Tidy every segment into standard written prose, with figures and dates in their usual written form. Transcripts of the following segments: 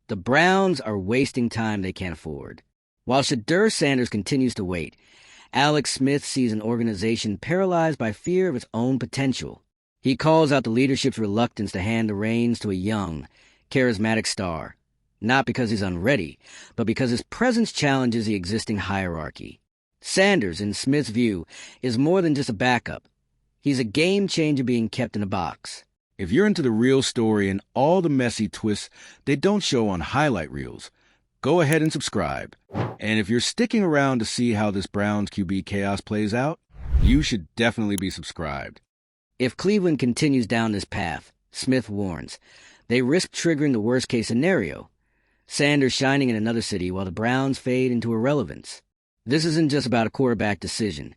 The Browns are wasting time they can't afford. While Shedeur Sanders continues to wait, Alex Smith sees an organization paralyzed by fear of its own potential. He calls out the leadership's reluctance to hand the reins to a young, charismatic star, not because he's unready, but because his presence challenges the existing hierarchy. Sanders, in Smith's view, is more than just a backup. He's a game-changer being kept in a box. If you're into the real story and all the messy twists they don't show on highlight reels, go ahead and subscribe. And if you're sticking around to see how this Browns QB chaos plays out, you should definitely be subscribed. If Cleveland continues down this path, Smith warns, they risk triggering the worst-case scenario, Sanders shining in another city while the Browns fade into irrelevance. This isn't just about a quarterback decision.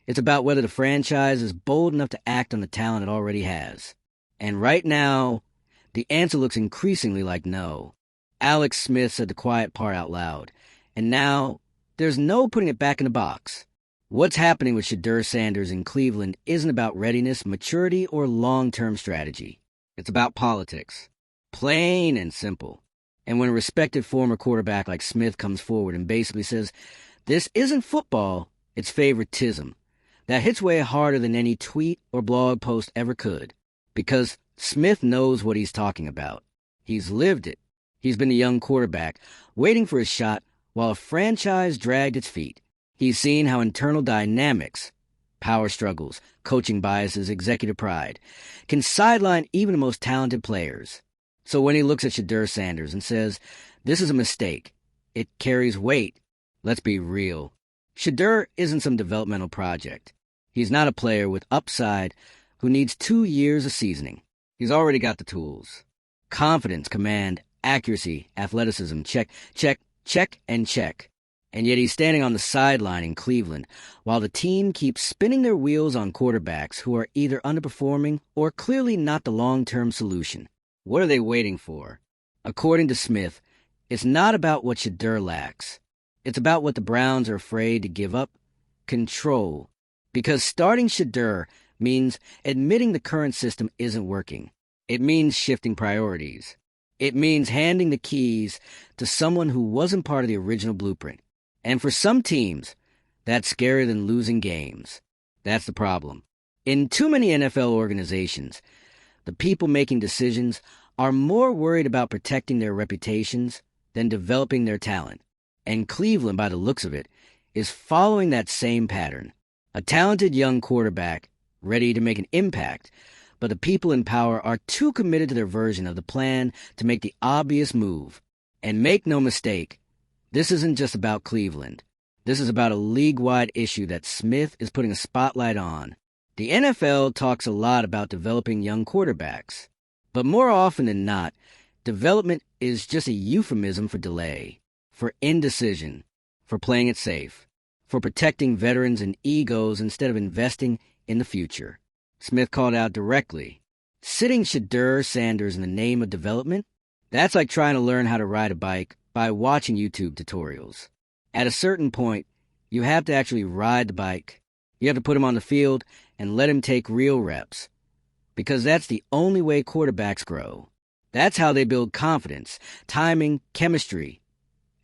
It's about whether the franchise is bold enough to act on the talent it already has. And right now, the answer looks increasingly like no. Alex Smith said the quiet part out loud. And now, there's no putting it back in the box. What's happening with Shedeur Sanders in Cleveland isn't about readiness, maturity, or long-term strategy. It's about politics. Plain and simple. And when a respected former quarterback like Smith comes forward and basically says, "This isn't football, it's favoritism," that hits way harder than any tweet or blog post ever could. Because Smith knows what he's talking about. He's lived it. He's been a young quarterback, waiting for his shot while a franchise dragged its feet. He's seen how internal dynamics, power struggles, coaching biases, executive pride, can sideline even the most talented players. So when he looks at Shedeur Sanders and says, "This is a mistake," it carries weight. Let's be real. Shedeur isn't some developmental project. He's not a player with upside who needs 2 years of seasoning. He's already got the tools. Confidence, command, accuracy, athleticism, check, check, check, and check. And yet he's standing on the sideline in Cleveland while the team keeps spinning their wheels on quarterbacks who are either underperforming or clearly not the long-term solution. What are they waiting for? According to Smith, it's not about what Shedeur lacks. It's about what the Browns are afraid to give up: control. Because starting Shedeur means admitting the current system isn't working. It means shifting priorities. It means handing the keys to someone who wasn't part of the original blueprint. And for some teams, that's scarier than losing games. That's the problem. In too many NFL organizations, the people making decisions are more worried about protecting their reputations than developing their talent. And Cleveland, by the looks of it, is following that same pattern. A talented young quarterback, ready to make an impact, but the people in power are too committed to their version of the plan to make the obvious move. And make no mistake, this isn't just about Cleveland. This is about a league-wide issue that Smith is putting a spotlight on. The NFL talks a lot about developing young quarterbacks, but more often than not, development is just a euphemism for delay, for indecision, for playing it safe, for protecting veterans and egos instead of investing in the future. Smith called out directly, sitting Shedeur Sanders in the name of development? That's like trying to learn how to ride a bike by watching YouTube tutorials. At a certain point, you have to actually ride the bike. You have to put him on the field and let him take real reps. Because that's the only way quarterbacks grow. That's how they build confidence, timing, chemistry,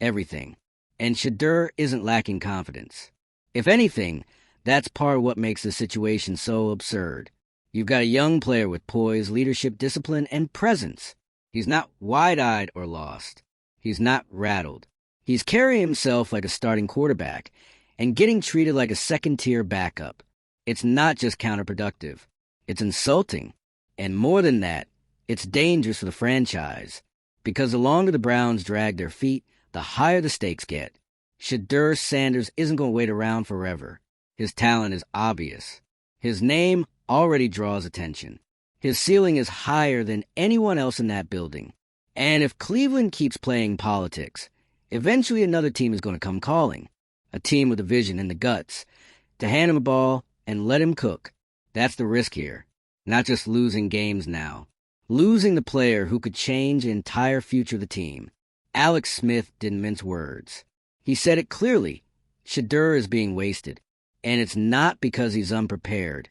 everything. And Shedeur isn't lacking confidence. If anything, that's part of what makes the situation so absurd. You've got a young player with poise, leadership, discipline, and presence. He's not wide-eyed or lost. He's not rattled. He's carrying himself like a starting quarterback and getting treated like a second-tier backup. It's not just counterproductive. It's insulting. And more than that, it's dangerous for the franchise. Because the longer the Browns drag their feet, the higher the stakes get. Shedeur Sanders isn't going to wait around forever. His talent is obvious. His name already draws attention. His ceiling is higher than anyone else in that building. And if Cleveland keeps playing politics, eventually another team is going to come calling. A team with a vision and the guts to hand him a ball and let him cook. That's the risk here. Not just losing games now. Losing the player who could change the entire future of the team. Alex Smith didn't mince words. He said it clearly. Shedeur is being wasted. And it's not because he's unprepared.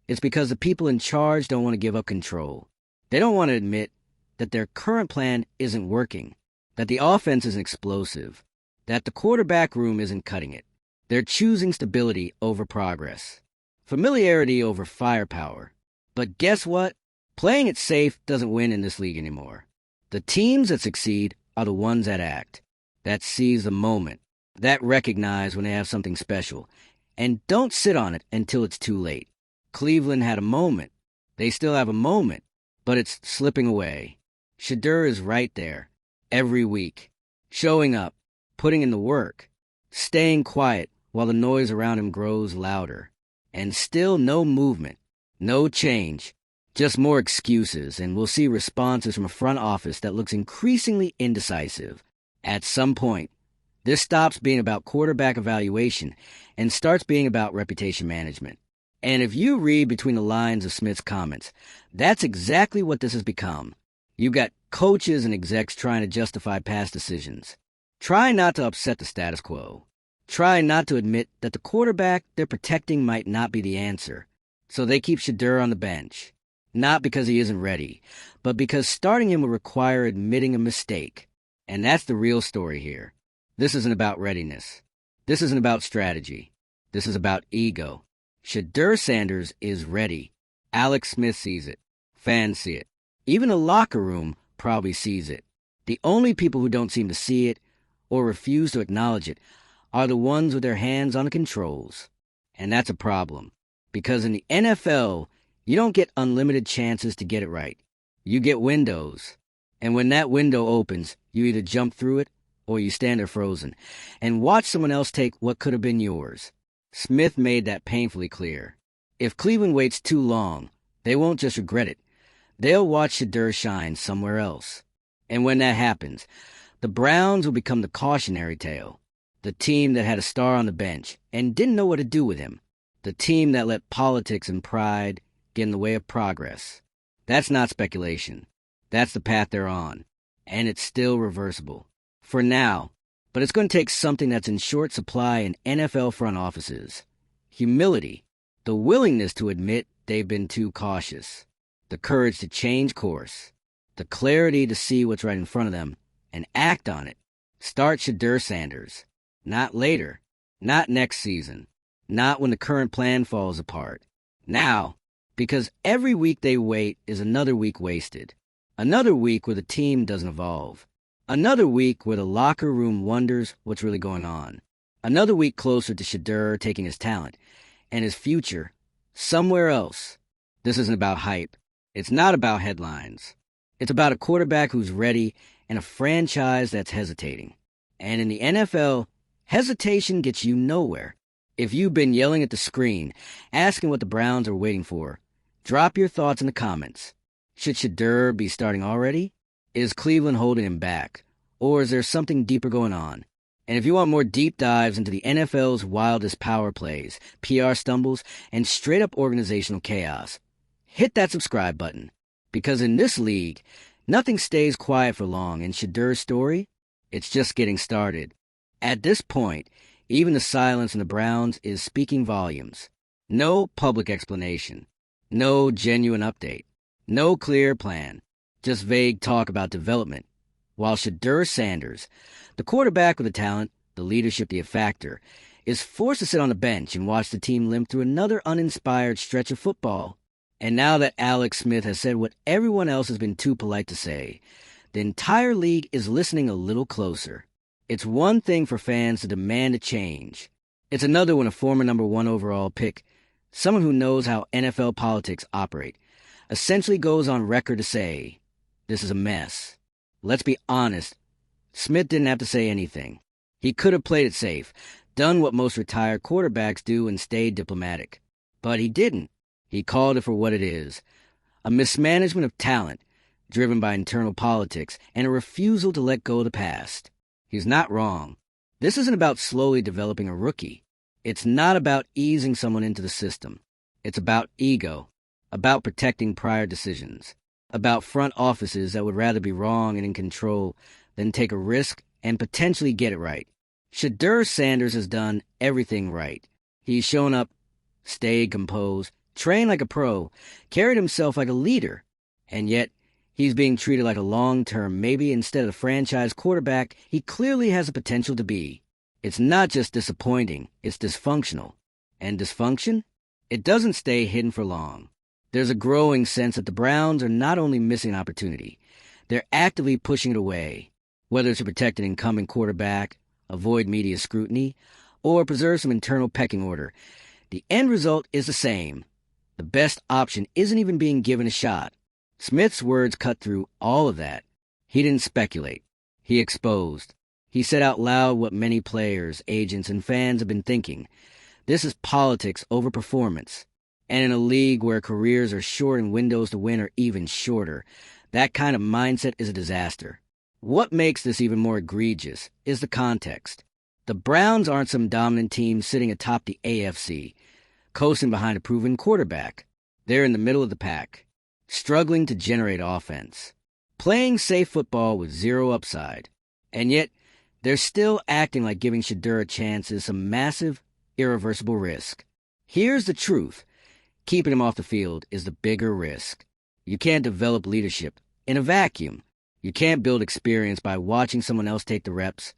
It's because the people in charge don't want to give up control. They don't want to admit that their current plan isn't working. that the offense isn't explosive, that the quarterback room isn't cutting it. They're choosing stability over progress, familiarity over firepower. But guess what? Playing it safe doesn't win in this league anymore. The teams that succeed are the ones that act, that seize the moment, that recognize when they have something special, and don't sit on it until it's too late. Cleveland had a moment. They still have a moment, but it's slipping away. Shedeur is right there, every week, showing up, putting in the work, staying quiet while the noise around him grows louder. And still no movement, no change, just more excuses, and we'll see responses from a front office that looks increasingly indecisive. At some point, this stops being about quarterback evaluation and starts being about reputation management. And if you read between the lines of Smith's comments, that's exactly what this has become. You've got coaches and execs trying to justify past decisions. Try not to upset the status quo. Try not to admit that the quarterback they're protecting might not be the answer. So they keep Shedeur on the bench. Not because he isn't ready, but because starting him would require admitting a mistake. And that's the real story here. This isn't about readiness. This isn't about strategy. This is about ego. Shedeur Sanders is ready. Alex Smith sees it. Fans see it. Even the locker room probably sees it. The only people who don't seem to see it or refuse to acknowledge it are the ones with their hands on the controls. And that's a problem. Because in the NFL, you don't get unlimited chances to get it right. You get windows. And when that window opens, you either jump through it or you stand there frozen and watch someone else take what could have been yours. Smith made that painfully clear. If Cleveland waits too long, they won't just regret it. They'll watch Shedeur shine somewhere else. And when that happens, the Browns will become the cautionary tale. The team that had a star on the bench and didn't know what to do with him. The team that let politics and pride get in the way of progress. That's not speculation. That's the path they're on. And it's still reversible. For now. But it's going to take something that's in short supply in NFL front offices. Humility. The willingness to admit they've been too cautious. The courage to change course. The clarity to see what's right in front of them and act on it. Start Shedeur Sanders. Not later. Not next season. Not when the current plan falls apart. Now. Because every week they wait is another week wasted. Another week where the team doesn't evolve. Another week where the locker room wonders what's really going on. Another week closer to Shedeur taking his talent and his future somewhere else. This isn't about hype. It's not about headlines. It's about a quarterback who's ready and a franchise that's hesitating. And in the NFL, hesitation gets you nowhere. If you've been yelling at the screen, asking what the Browns are waiting for, drop your thoughts in the comments. Should Shedeur be starting already? Is Cleveland holding him back? Or is there something deeper going on? And if you want more deep dives into the NFL's wildest power plays, PR stumbles, and straight-up organizational chaos, hit that subscribe button. Because in this league, nothing stays quiet for long, and Shedeur's story, it's just getting started. At this point, even the silence in the Browns is speaking volumes. No public explanation. No genuine update. No clear plan. Just vague talk about development. While Shedeur Sanders, the quarterback with the talent, the leadership, the factor, is forced to sit on the bench and watch the team limp through another uninspired stretch of football. And now that Alex Smith has said what everyone else has been too polite to say, the entire league is listening a little closer. It's one thing for fans to demand a change. It's another when a former number 1 overall pick, someone who knows how NFL politics operate, essentially goes on record to say, this is a mess. Let's be honest, Smith didn't have to say anything. He could have played it safe, done what most retired quarterbacks do and stayed diplomatic. But he didn't. He called it for what it is, a mismanagement of talent driven by internal politics and a refusal to let go of the past. He's not wrong. This isn't about slowly developing a rookie. It's not about easing someone into the system. It's about ego, about protecting prior decisions, about front offices that would rather be wrong and in control than take a risk and potentially get it right. Shedeur Sanders has done everything right. He's shown up, stayed composed, trained like a pro, carried himself like a leader, and yet He's being treated like a long-term maybe instead of the franchise quarterback he clearly has the potential to be. It's not just disappointing, it's dysfunctional. And dysfunction? It doesn't stay hidden for long. There's a growing sense that the Browns are not only missing an opportunity, they're actively pushing it away, whether to protect an incumbent quarterback, avoid media scrutiny, or preserve some internal pecking order. The end result is the same. The best option isn't even being given a shot. Smith's words cut through all of that. He didn't speculate. He exposed. He said out loud what many players, agents, and fans have been thinking. This is politics over performance. And in a league where careers are short and windows to win are even shorter, that kind of mindset is a disaster. What makes this even more egregious is the context. The Browns aren't some dominant team sitting atop the AFC, coasting behind a proven quarterback. They're in the middle of the pack, struggling to generate offense, playing safe football with zero upside. And yet, they're still acting like giving Shedeur a chance is some massive, irreversible risk. Here's the truth. Keeping him off the field is the bigger risk. You can't develop leadership in a vacuum. You can't build experience by watching someone else take the reps.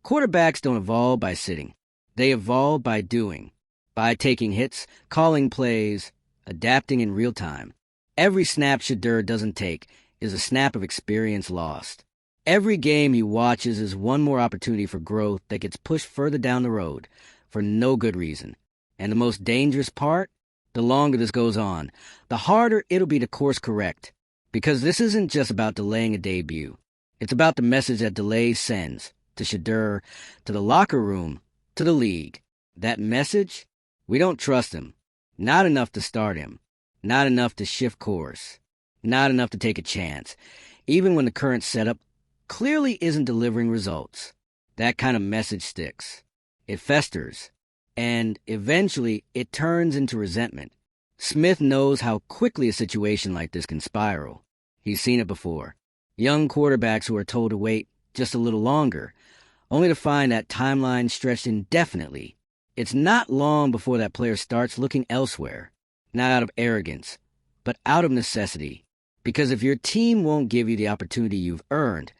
Quarterbacks don't evolve by sitting. They evolve by doing, by taking hits, calling plays, adapting in real time. Every snap Shedeur doesn't take is a snap of experience lost. Every game he watches is one more opportunity for growth that gets pushed further down the road for no good reason. And the most dangerous part? The longer this goes on, the harder it'll be to course correct. Because this isn't just about delaying a debut. It's about the message that delay sends to Shedeur, to the locker room, to the league. That message? We don't trust him. Not enough to start him. Not enough to shift course. Not enough to take a chance, even when the current setup clearly isn't delivering results. That kind of message sticks. It festers. And eventually, it turns into resentment. Smith knows how quickly a situation like this can spiral. He's seen it before. Young quarterbacks who are told to wait just a little longer, only to find that timeline stretched indefinitely. It's not long before that player starts looking elsewhere, not out of arrogance, but out of necessity. Because if your team won't give you the opportunity you've earned,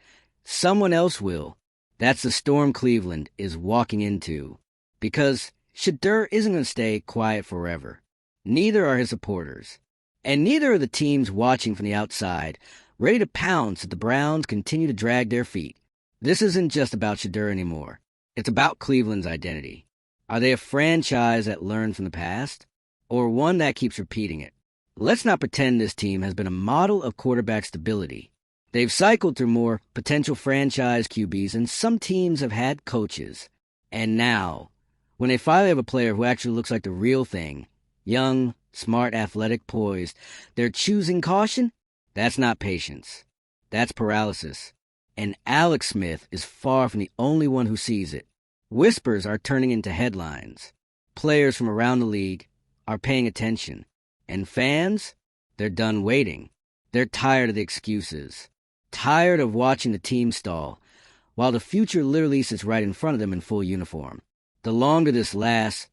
someone else will. That's the storm Cleveland is walking into. Because Shedeur isn't going to stay quiet forever. Neither are his supporters. And neither are the teams watching from the outside, ready to pounce if the Browns continue to drag their feet. This isn't just about Shedeur anymore. It's about Cleveland's identity. Are they a franchise that learned from the past? Or one that keeps repeating it? Let's not pretend this team has been a model of quarterback stability. They've cycled through more potential franchise QBs than some teams have had coaches. And now, when they finally have a player who actually looks like the real thing, young, smart, athletic, poised, they're choosing caution? That's not patience. That's paralysis. And Alex Smith is far from the only one who sees it. Whispers are turning into headlines. Players from around the league are paying attention. And fans? They're done waiting. They're tired of the excuses. Tired of watching the team stall, while the future literally sits right in front of them in full uniform. The longer this lasts,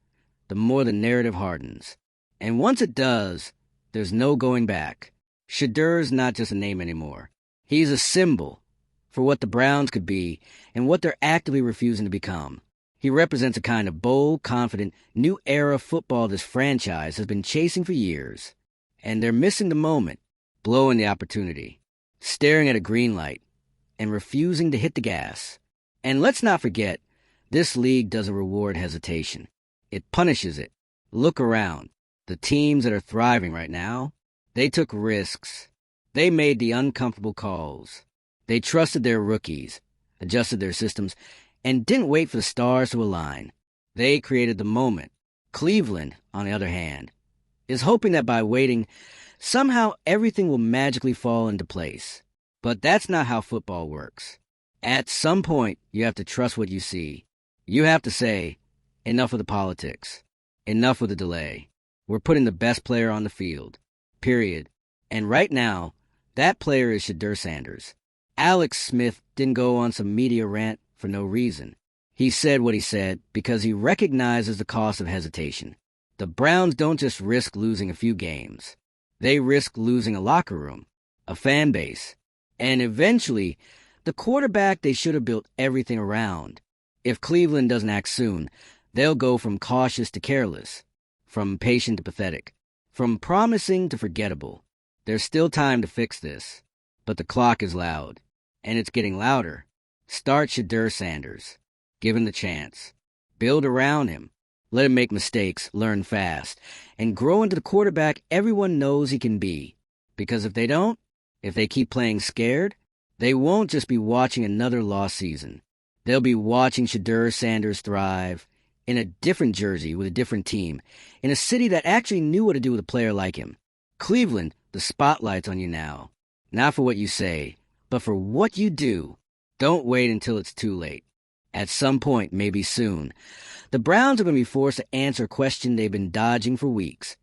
the more the narrative hardens. And once it does, there's no going back. Shedeur's not just a name anymore. He's a symbol for what the Browns could be and what they're actively refusing to become. He represents a kind of bold, confident, new era football this franchise has been chasing for years. And they're missing the moment, blowing the opportunity, staring at a green light, and refusing to hit the gas. And let's not forget, this league doesn't reward hesitation. It punishes it. Look around. The teams that are thriving right now, they took risks. They made the uncomfortable calls. They trusted their rookies, adjusted their systems, and didn't wait for the stars to align. They created the moment. Cleveland, on the other hand, is hoping that by waiting, somehow everything will magically fall into place. But that's not how football works. At some point, you have to trust what you see. You have to say, enough of the politics. Enough with the delay. We're putting the best player on the field. Period. And right now, that player is Shedeur Sanders. Alex Smith didn't go on some media rant for no reason. He said what he said because he recognizes the cost of hesitation. The Browns don't just risk losing a few games. They risk losing a locker room, a fan base, and eventually, the quarterback they should have built everything around. If Cleveland doesn't act soon, they'll go from cautious to careless, from patient to pathetic, from promising to forgettable. There's still time to fix this, but the clock is loud, and it's getting louder. Start Shedeur Sanders. Give him the chance. Build around him. Let him make mistakes, learn fast, and grow into the quarterback everyone knows he can be. Because if they don't, if they keep playing scared, they won't just be watching another lost season. They'll be watching Shedeur Sanders thrive in a different jersey with a different team, in a city that actually knew what to do with a player like him. Cleveland, the spotlight's on you now. Not for what you say, but for what you do. Don't wait until it's too late. At some point, maybe soon, the Browns are going to be forced to answer a question they've been dodging for weeks.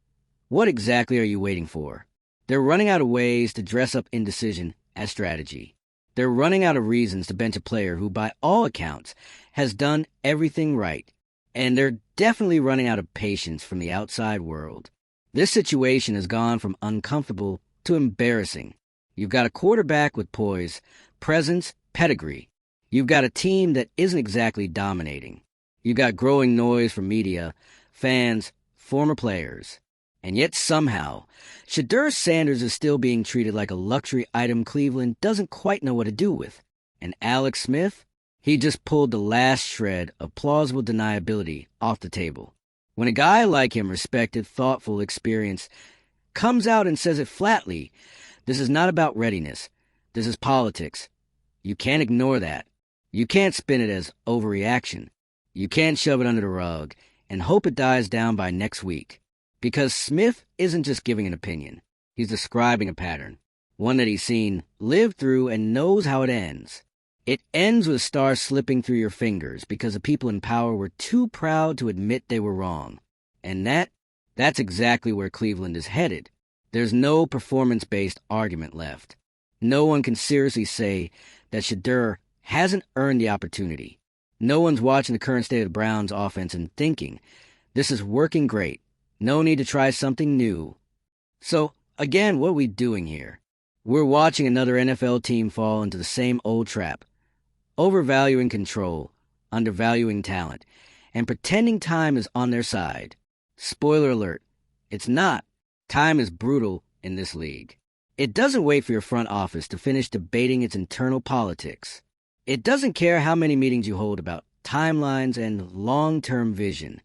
What exactly are you waiting for? They're running out of ways to dress up indecision as strategy. They're running out of reasons to bench a player who, by all accounts, has done everything right. And they're definitely running out of patience from the outside world. This situation has gone from uncomfortable to embarrassing. You've got a quarterback with poise, presence, pedigree. You've got a team that isn't exactly dominating. You've got growing noise from media, fans, former players. And yet somehow, Shedeur Sanders is still being treated like a luxury item Cleveland doesn't quite know what to do with. And Alex Smith? He just pulled the last shred of plausible deniability off the table. When a guy like him, respected, thoughtful, experienced, comes out and says it flatly, this is not about readiness. This is politics. You can't ignore that. You can't spin it as overreaction. You can't shove it under the rug and hope it dies down by next week. Because Smith isn't just giving an opinion. He's describing a pattern, one that he's seen, lived through, and knows how it ends. It ends with stars slipping through your fingers because the people in power were too proud to admit they were wrong. And that's exactly where Cleveland is headed. There's no performance-based argument left. No one can seriously say that Shedeur hasn't earned the opportunity. No one's watching the current state of the Browns' offense and thinking, this is working great. No need to try something new. So, again, what are we doing here? We're watching another NFL team fall into the same old trap. Overvaluing control, undervaluing talent, and pretending time is on their side. Spoiler alert, it's not. Time is brutal in this league. It doesn't wait for your front office to finish debating its internal politics. It doesn't care how many meetings you hold about timelines and long-term vision.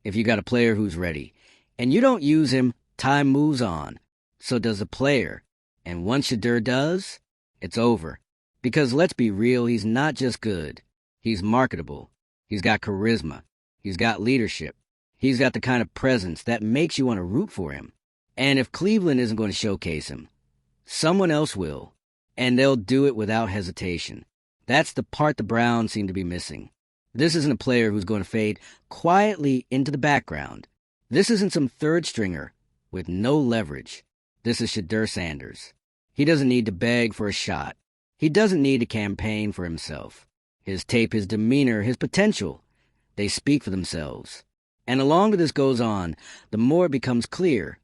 If you got a player who's ready, and you don't use him, time moves on. So does the player. And once Shedeur does, it's over. Because let's be real, he's not just good. He's marketable. He's got charisma. He's got leadership. He's got the kind of presence that makes you want to root for him. And if Cleveland isn't going to showcase him, someone else will. And they'll do it without hesitation. That's the part the Browns seem to be missing. This isn't a player who's going to fade quietly into the background. This isn't some third stringer with no leverage. This is Shedeur Sanders. He doesn't need to beg for a shot. He doesn't need to campaign for himself. His tape, his demeanor, his potential, they speak for themselves. And the longer this goes on, the more it becomes clear.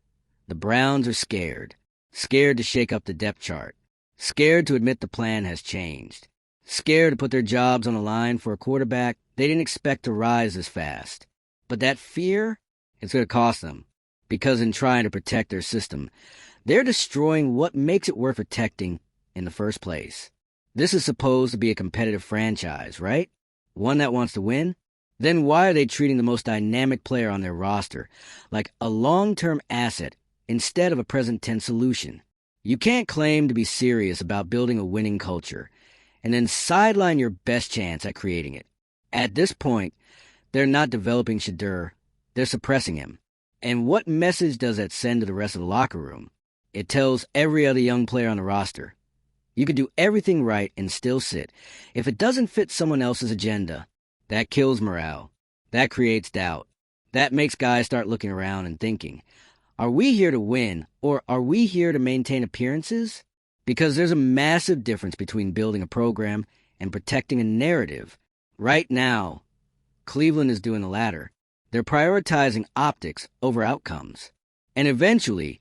The Browns are scared. Scared to shake up the depth chart. Scared to admit the plan has changed. Scared to put their jobs on the line for a quarterback they didn't expect to rise this fast. But that fear, it's going to cost them. Because in trying to protect their system, they're destroying what makes it worth protecting in the first place. This is supposed to be a competitive franchise, right? One that wants to win? Then why are they treating the most dynamic player on their roster like a long-term asset instead of a present-tense solution? You can't claim to be serious about building a winning culture and then sideline your best chance at creating it. At this point, they're not developing Shedeur, they're suppressing him. And what message does that send to the rest of the locker room? It tells every other young player on the roster, you could do everything right and still sit. If it doesn't fit someone else's agenda, that kills morale. That creates doubt. That makes guys start looking around and thinking, are we here to win or are we here to maintain appearances? Because there's a massive difference between building a program and protecting a narrative. Right now, Cleveland is doing the latter. They're prioritizing optics over outcomes. And eventually,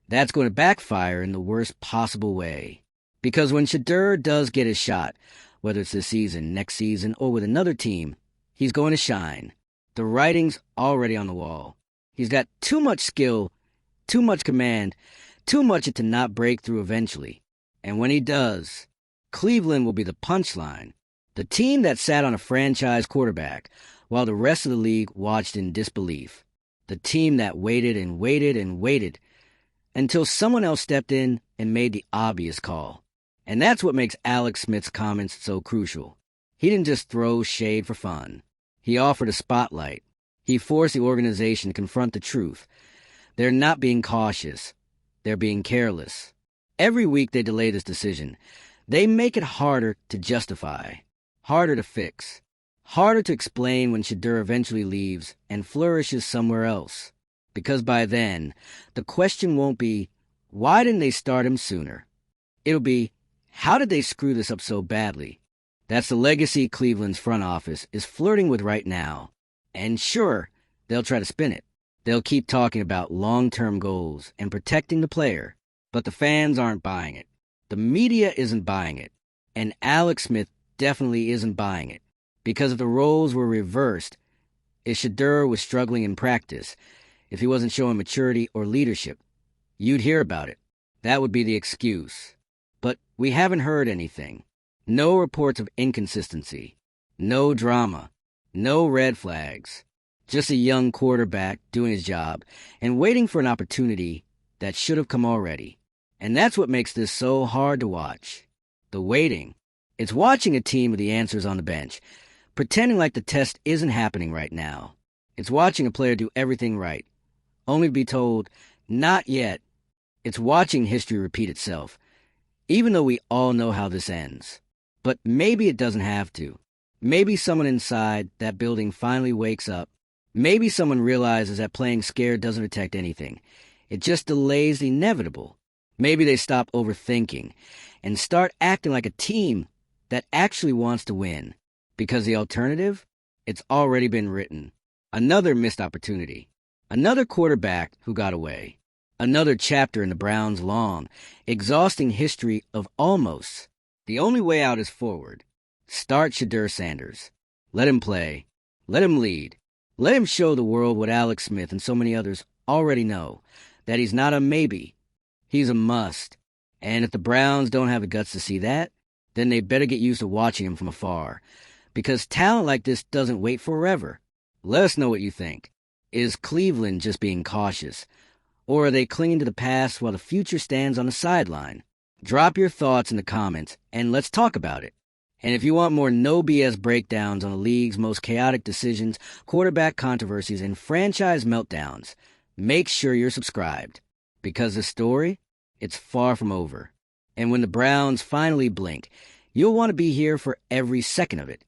That's going to backfire in the worst possible way. Because when Shedeur does get his shot, whether it's this season, next season, or with another team, he's going to shine. The writing's already on the wall. He's got too much skill, too much command, too much to not break through eventually. And when he does, Cleveland will be the punchline. The team that sat on a franchise quarterback while the rest of the league watched in disbelief. The team that waited and waited and waited until someone else stepped in and made the obvious call. And that's what makes Alex Smith's comments so crucial. He didn't just throw shade for fun. He offered a spotlight. He forced the organization to confront the truth. They're not being cautious. They're being careless. Every week they delay this decision. They make it harder to justify, harder to fix, harder to explain when Shedeur eventually leaves and flourishes somewhere else. Because by then, the question won't be, why didn't they start him sooner? It'll be, how did they screw this up so badly? That's the legacy Cleveland's front office is flirting with right now. And sure, they'll try to spin it. They'll keep talking about long-term goals and protecting the player. But the fans aren't buying it. The media isn't buying it. And Alex Smith definitely isn't buying it. Because if the roles were reversed, if Shedeur was struggling in practice, if he wasn't showing maturity or leadership, you'd hear about it. That would be the excuse. But we haven't heard anything. No reports of inconsistency. No drama. No red flags. Just a young quarterback doing his job and waiting for an opportunity that should have come already. And that's what makes this so hard to watch. The waiting. It's watching a team with the answers on the bench, pretending like the test isn't happening right now. It's watching a player do everything right, only to be told, not yet. It's watching history repeat itself, even though we all know how this ends. But maybe it doesn't have to. Maybe someone inside that building finally wakes up. Maybe someone realizes that playing scared doesn't protect anything. It just delays the inevitable. Maybe they stop overthinking and start acting like a team that actually wants to win. Because the alternative? It's already been written. Another missed opportunity. Another quarterback who got away. Another chapter in the Browns' long, exhausting history of almost. The only way out is forward. Start Shedeur Sanders. Let him play. Let him lead. Let him show the world what Alex Smith and so many others already know, that he's not a maybe. He's a must. And if the Browns don't have the guts to see that, then they better get used to watching him from afar. Because talent like this doesn't wait forever. Let us know what you think. Is Cleveland just being cautious? Or are they clinging to the past while the future stands on the sideline? Drop your thoughts in the comments, and let's talk about it. And if you want more no BS breakdowns on the league's most chaotic decisions, quarterback controversies, and franchise meltdowns, make sure you're subscribed. Because the story, it's far from over. And when the Browns finally blink, you'll want to be here for every second of it.